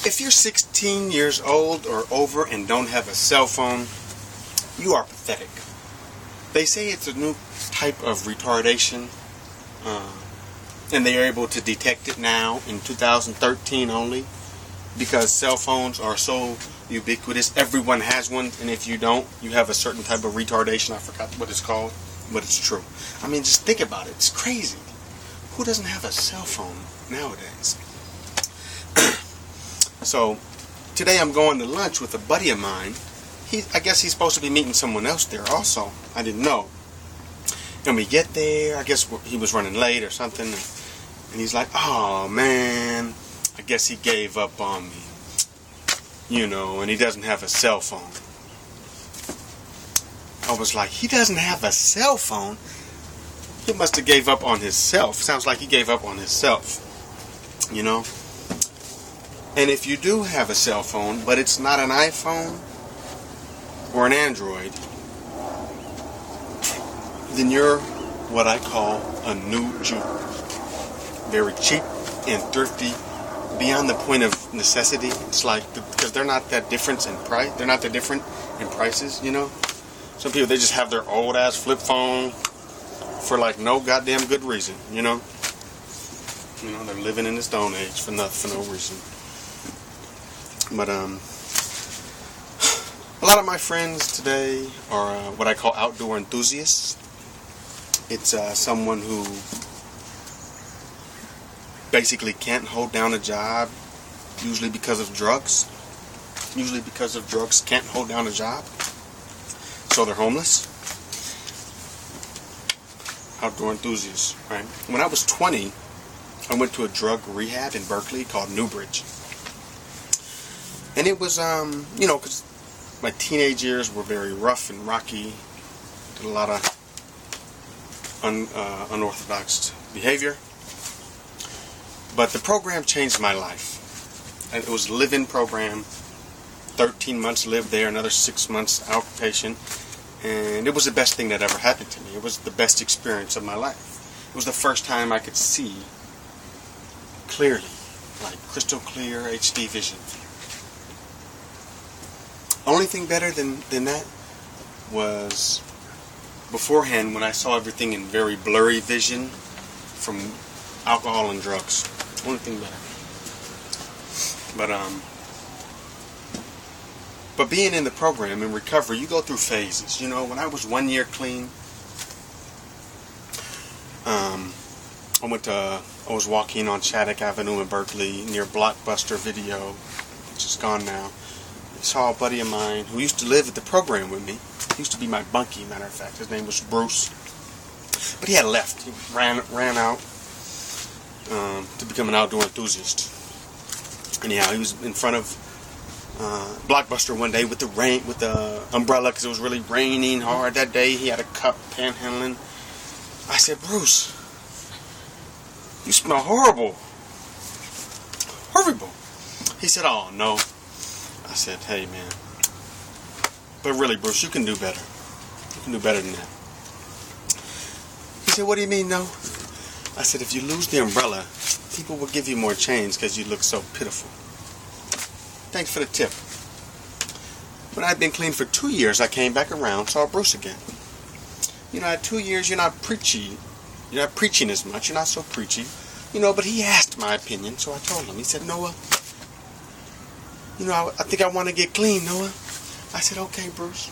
If you're 16 years old or over and don't have a cell phone, you are pathetic. They say it's a new type of retardation, and they are able to detect it now in 2013 only, because cell phones are so ubiquitous. Everyone has one, and if you don't, you have a certain type of retardation. I forgot what it's called, but it's true. I mean, just think about it. It's crazy. Who doesn't have a cell phone nowadays? So, today I'm going to lunch with a buddy of mine. I guess he's supposed to be meeting someone else there also. I didn't know. And we get there, I guess he was running late or something, and he's like, oh man, I guess he gave up on me. You know, and he doesn't have a cell phone. I was like, he doesn't have a cell phone? He must have gave up on himself. Sounds like he gave up on himself. You know? And if you do have a cell phone, but it's not an iPhone or an Android, then you're what I call a new Jew. Very cheap and thrifty, beyond the point of necessity. It's like, because they're not that different in price. They're not that different in prices, you know. Some people, they just have their old ass flip phone for like no goddamn good reason, you know. You know, they're living in the Stone Age for no reason. But a lot of my friends today are what I call outdoor enthusiasts. It's someone who basically can't hold down a job, usually because of drugs. Can't hold down a job, so they're homeless. Outdoor enthusiasts, right? When I was 20, I went to a drug rehab in Berkeley called Newbridge. And it was, you know, because my teenage years were very rough and rocky. Did a lot of unorthodox behavior. But the program changed my life. And it was a live-in program. 13 months lived there, another 6 months outpatient. And it was the best thing that ever happened to me. It was the best experience of my life. It was the first time I could see clearly, like crystal clear HD vision. Only thing better than that was beforehand when I saw everything in very blurry vision from alcohol and drugs. Only thing better. But being in the program, in recovery, you go through phases. You know, when I was 1 year clean, I was walking on Shattuck Avenue in Berkeley near Blockbuster Video, which is gone now. I saw a buddy of mine who used to live at the program with me. He used to be my bunkie, matter of fact. His name was Bruce. But he had left. He ran out to become an outdoor enthusiast. Anyhow, he was in front of Blockbuster one day with the umbrella, because it was really raining hard that day. He had a cup panhandling. I said, Bruce, you smell horrible. Horrible. He said, oh, no. I said, hey, man. But really, Bruce, you can do better. You can do better than that. He said, what do you mean, no? I said, if you lose the umbrella, people will give you more change because you look so pitiful. Thanks for the tip. When I'd been clean for 2 years, I came back around, saw Bruce again. You know, at 2 years, you're not preachy. You're not preaching as much. You're not so preachy. You know, but he asked my opinion, so I told him. He said, Noah, you know, I think I want to get clean, Noah. I said, okay, Bruce.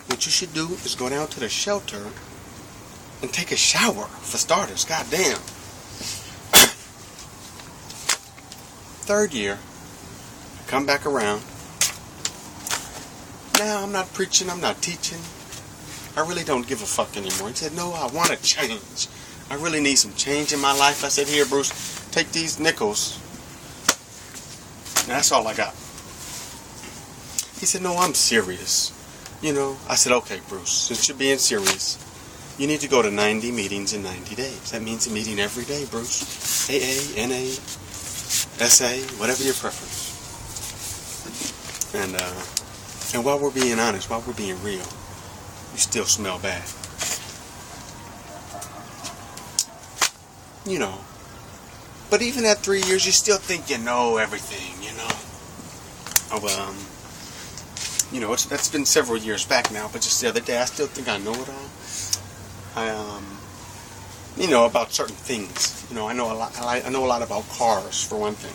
What you should do is go down to the shelter and take a shower, for starters. God damn. 3rd year, I come back around. Now, I'm not preaching, I'm not teaching. I really don't give a fuck anymore. He said, no, I want to change. I really need some change in my life. I said, here, Bruce, take these nickels. And that's all I got. He said, no, I'm serious. You know, I said, okay, Bruce, since you're being serious, you need to go to 90 meetings in 90 days. That means a meeting every day, Bruce. AA, NA, SA, whatever your preference. And while we're being honest, while we're being real, you still smell bad. You know, But even at 3 years, you still think you know everything, you know. That's been several years back now, but just the other day, I still think I know it all. About certain things. I know a lot. I know a lot about cars, for one thing.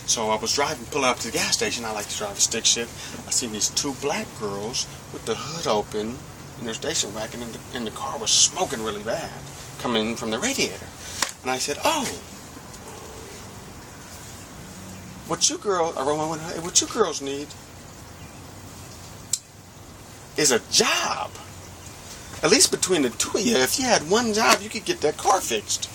So I was pulling up to the gas station. I like to drive a stick shift. I seen these two black girls with the hood open in their station wagon, and the car was smoking really bad, coming from the radiator. And I said, "Oh, what you girls need is a job. At least between the two of you, if you had one job, you could get that car fixed."